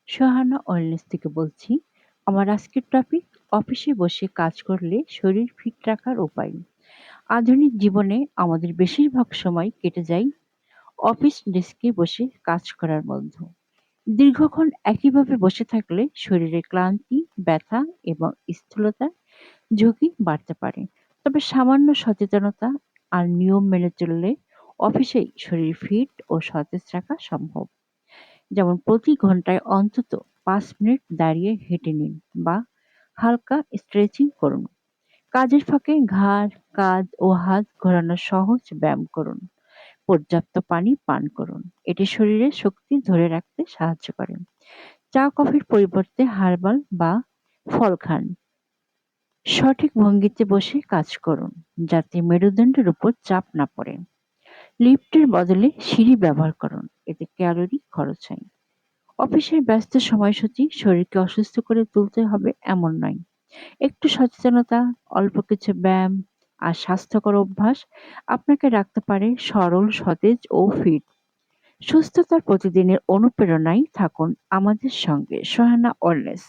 Sohana wellness থেকে বলছি। আমার আজকের টপিক অফিসে বসে কাজ করলে শরীর ফিট রাখার উপায়। আধুনিক জীবনে আমাদের বেশিরভাগ সময় কেটে যায় অফিস ডেস্কে বসে কাজ করার মধ্যে। দীর্ঘক্ষণ একইভাবে বসে থাকলে শরীরে ক্লান্তি, ব্যথা এবং স্থূলতার ঝুঁকি বাড়তে পারে। তবে সামান্য সচেতনতা আর নিয়ম মেনে চললে অফিসেই শরীর ফিট ও সতেজ রাখা সম্ভব। যেমন প্রতি ঘন্টায় অন্তত ৫ মিনিট দাঁড়িয়ে হেঁটে নিন বা হালকা স্ট্রেচিং করুন। কাজের ফাঁকে ঘাড়, কাঁধ ও হাত ঘোরানোর সহজ ব্যায়াম করুন। পর্যাপ্ত পানি পান করুন। এটি শরীরে শক্তি ধরে রাখতে সাহায্য করে। চা কফির পরিবর্তে হার্বাল বা ফল খান। সঠিক ভঙ্গিতে বসে কাজ করুন যাতে মেরুদণ্ডের উপর চাপ না পড়ে। লিফটের বদলে সিঁড়ি ব্যবহার করুন। এতে ক্যালোরি খরচ হয়। অফিসের ব্যস্ত সময়সূচি শরীরকে অসুস্থ করে তুলতে হবে এমন নয়। একটু সচেতনতা, অল্প কিছু ব্যায়াম আর স্বাস্থ্যকর অভ্যাস আপনাকে রাখতে পারে সরল, সতেজ ও ফিট। সুস্থতার প্রতিদিনের অনুপ্রেরণায় থাকুন আমাদের সঙ্গে। সোহানা ওয়েলনেস।